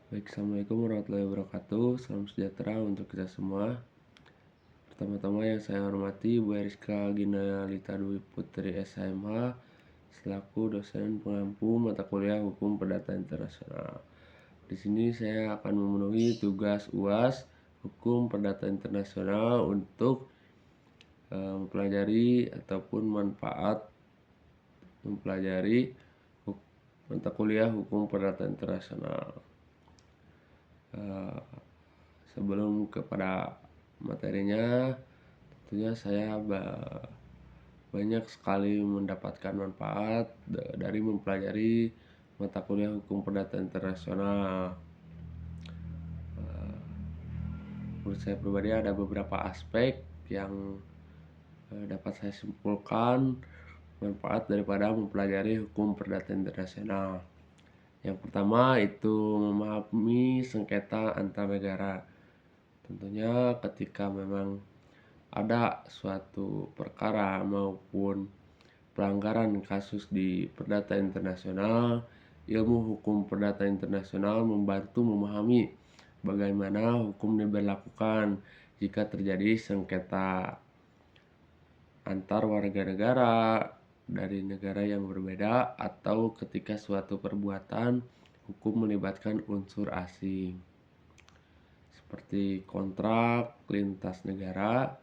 Baik, Assalamualaikum warahmatullahi wabarakatuh. Salam sejahtera untuk kita semua. Pertama-tama yang saya hormati Bu Eriska Ginalita Dwi Putri SHMH selaku dosen pengampu mata kuliah Hukum Perdata Internasional. Di sini saya akan memenuhi tugas UAS Hukum Perdata Internasional untuk mempelajari ataupun manfaat mempelajari mata kuliah Hukum Perdata Internasional. Sebelum kepada materinya, tentunya saya banyak sekali mendapatkan manfaat dari mempelajari mata kuliah Hukum Perdata Internasional. Menurut saya pribadi ada beberapa aspek yang dapat saya simpulkan manfaat daripada mempelajari Hukum Perdata Internasional. Yang pertama itu memahami sengketa antar negara. Tentunya ketika memang ada suatu perkara maupun pelanggaran kasus di perdata internasional, ilmu hukum perdata internasional membantu memahami bagaimana hukum diberlakukan jika terjadi sengketa antar warga negara dari negara yang berbeda atau ketika suatu perbuatan hukum melibatkan unsur asing seperti kontrak lintas negara,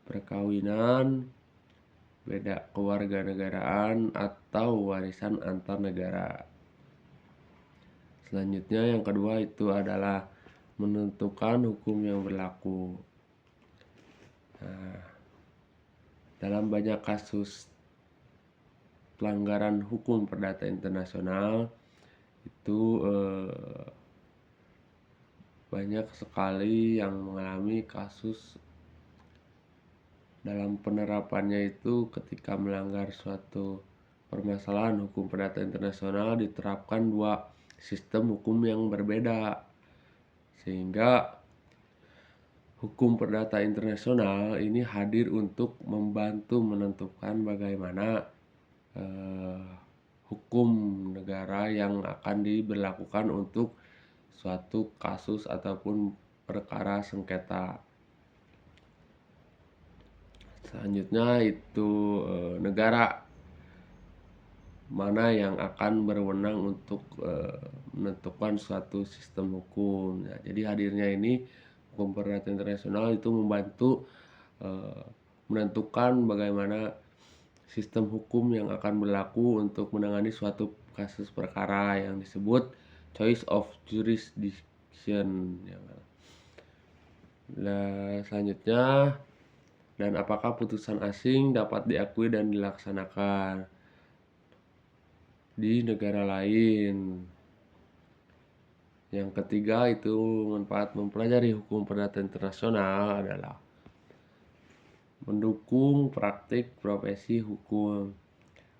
perkawinan, beda kewarganegaraan, atau warisan antar negara. Selanjutnya yang kedua itu adalah menentukan hukum yang berlaku. Nah, dalam banyak kasus pelanggaran hukum perdata internasional itu banyak sekali yang mengalami kasus dalam penerapannya itu ketika melanggar suatu permasalahan hukum perdata internasional diterapkan dua sistem hukum yang berbeda, sehingga hukum perdata internasional ini hadir untuk membantu menentukan bagaimana hukum negara yang akan diberlakukan untuk suatu kasus ataupun perkara sengketa. Selanjutnya itu negara mana yang akan berwenang untuk menentukan suatu sistem hukum. Nah, jadi hadirnya ini hukum perdata internasional itu membantu menentukan bagaimana sistem hukum yang akan berlaku untuk menangani suatu kasus perkara yang disebut choice of jurisdiction. Nah, selanjutnya, dan apakah putusan asing dapat diakui dan dilaksanakan di negara lain. Yang ketiga itu manfaat mempelajari hukum perdata internasional adalah mendukung praktik profesi hukum.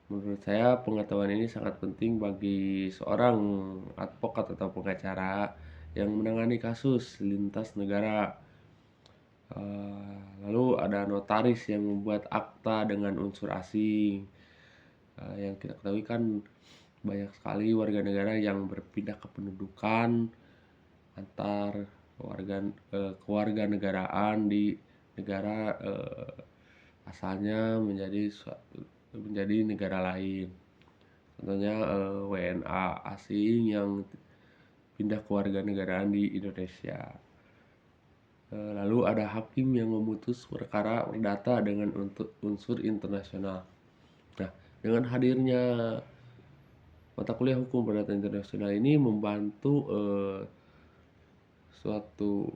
Menurut saya pengetahuan ini sangat penting bagi seorang advokat atau pengacara yang menangani kasus lintas negara. Lalu ada notaris yang membuat akta dengan unsur asing. Yang kita ketahui kan banyak sekali warga negara yang berpindah kependudukan antar kewarganegaraan di negara asalnya menjadi negara lain. Contohnya WNA asing yang pindah kewarganegaraan di Indonesia. Lalu ada hakim yang memutus perkara perdata dengan unsur internasional. Nah, dengan hadirnya mata kuliah hukum perdata internasional ini membantu suatu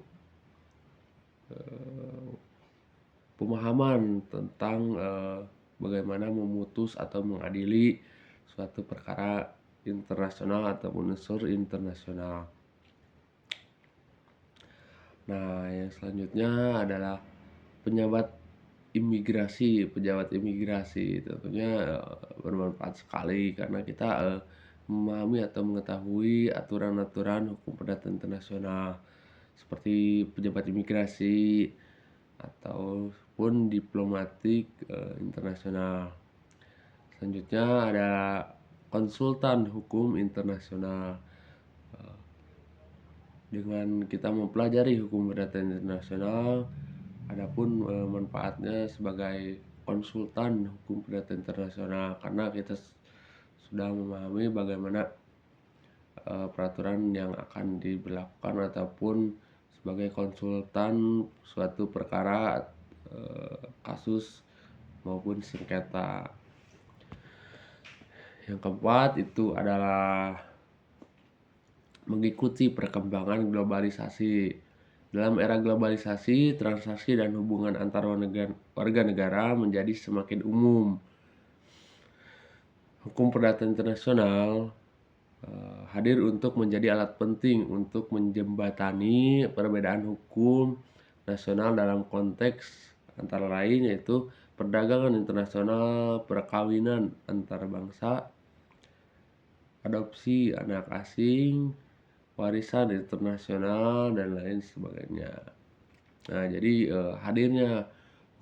pemahaman tentang bagaimana memutus atau mengadili suatu perkara internasional ataupun unsur internasional. Nah, yang selanjutnya adalah pejabat imigrasi. Pejabat imigrasi tentunya bermanfaat sekali karena kita memahami atau mengetahui aturan-aturan hukum perdata internasional seperti pejabat imigrasi ataupun diplomatik internasional. Selanjutnya ada konsultan hukum internasional. Dengan kita mempelajari hukum perdata internasional, adapun manfaatnya sebagai konsultan hukum perdata internasional, karena kita sudah memahami bagaimana peraturan yang akan diberlakukan, ataupun sebagai konsultan suatu perkara, kasus maupun sengketa. Yang keempat itu adalah mengikuti perkembangan globalisasi. Dalam era globalisasi, transaksi dan hubungan antar warga negara menjadi semakin umum. Hukum perdata internasional hadir untuk menjadi alat penting untuk menjembatani perbedaan hukum nasional dalam konteks antara lain yaitu perdagangan internasional, perkawinan antar bangsa, adopsi anak asing, warisan internasional, dan lain sebagainya. Nah, jadi hadirnya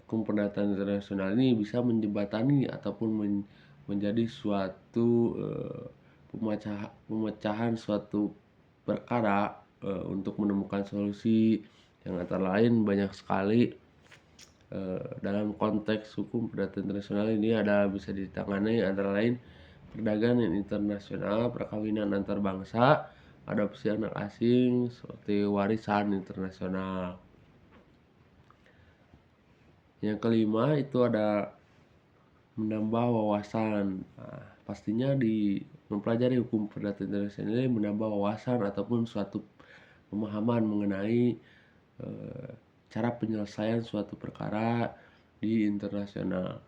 hukum perdata internasional ini bisa menjembatani ataupun menjadi suatu pemecahan suatu perkara untuk menemukan solusi yang antara lain banyak sekali. Dalam konteks hukum perdata internasional ini bisa ditangani antara lain perdagangan internasional, perkawinan antar bangsa, adopsi anak asing, seperti warisan internasional. Yang kelima itu ada menambah wawasan. Nah, pastinya di mempelajari hukum perdata internasional ini menambah wawasan ataupun suatu pemahaman mengenai cara penyelesaian suatu perkara di internasional.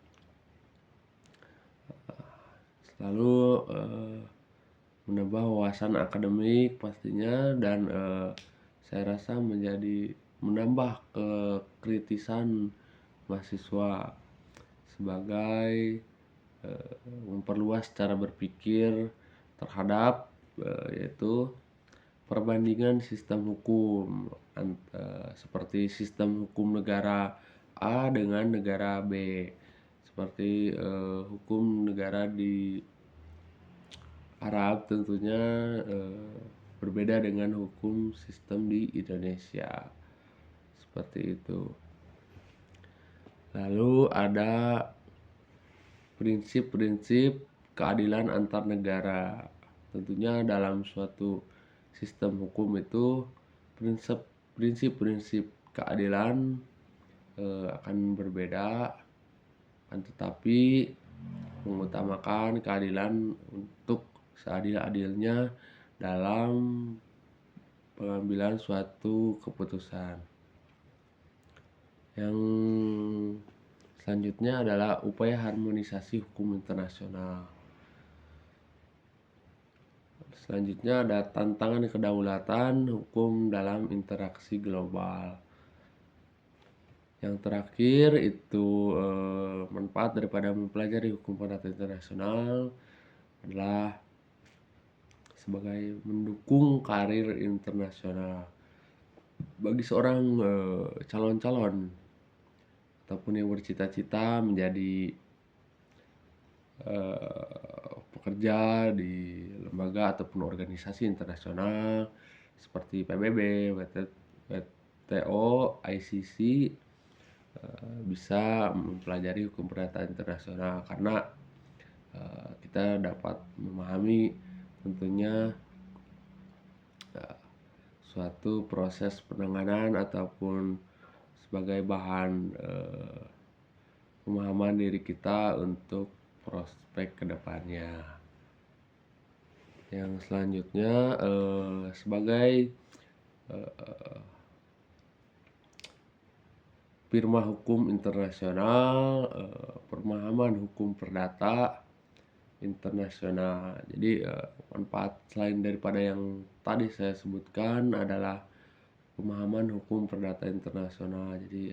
Lalu menambah wawasan akademik pastinya, dan saya rasa menambah kekritisan mahasiswa sebagai memperluas cara berpikir terhadap yaitu perbandingan sistem hukum seperti sistem hukum negara A dengan negara B, seperti hukum negara di Arab tentunya berbeda dengan hukum sistem di Indonesia, seperti itu. Lalu ada prinsip-prinsip keadilan antar negara. Tentunya dalam suatu sistem hukum itu prinsip-prinsip keadilan akan berbeda, tetapi mengutamakan keadilan untuk seadil-adilnya dalam pengambilan suatu keputusan. Yang selanjutnya adalah upaya harmonisasi hukum internasional. Selanjutnya ada tantangan kedaulatan hukum dalam interaksi global. Yang terakhir itu manfaat daripada mempelajari hukum perdata internasional adalah sebagai mendukung karir internasional bagi seorang calon-calon ataupun yang bercita-cita menjadi pekerja di lembaga ataupun organisasi internasional seperti PBB, WTO, ICC, bisa mempelajari hukum perdata internasional, karena kita dapat memahami tentunya suatu proses penanganan ataupun sebagai bahan pemahaman diri kita untuk prospek kedepannya. Yang selanjutnya sebagai firma hukum internasional, pemahaman hukum perdata internasional. Jadi manfaat selain daripada yang tadi saya sebutkan adalah pemahaman hukum perdata internasional. Jadi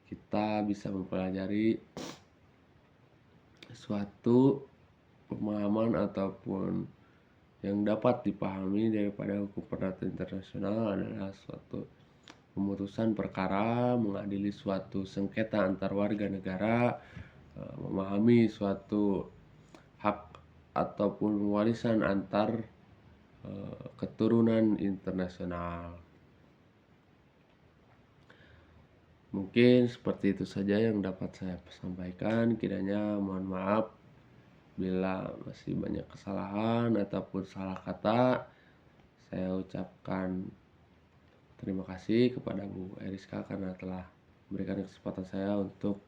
kita bisa mempelajari suatu pemahaman ataupun yang dapat dipahami daripada hukum perdata internasional adalah suatu pemutusan perkara, mengadili suatu sengketa antar warga negara, memahami suatu hak ataupun warisan antar keturunan internasional. Mungkin seperti itu saja yang dapat saya sampaikan. Kiranya mohon maaf bila masih banyak kesalahan ataupun salah kata. Saya ucapkan terima kasih kepada Bu Eriska karena telah memberikan kesempatan saya untuk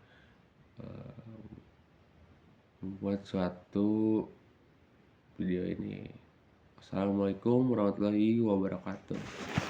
membuat suatu video ini. Assalamualaikum warahmatullahi wabarakatuh.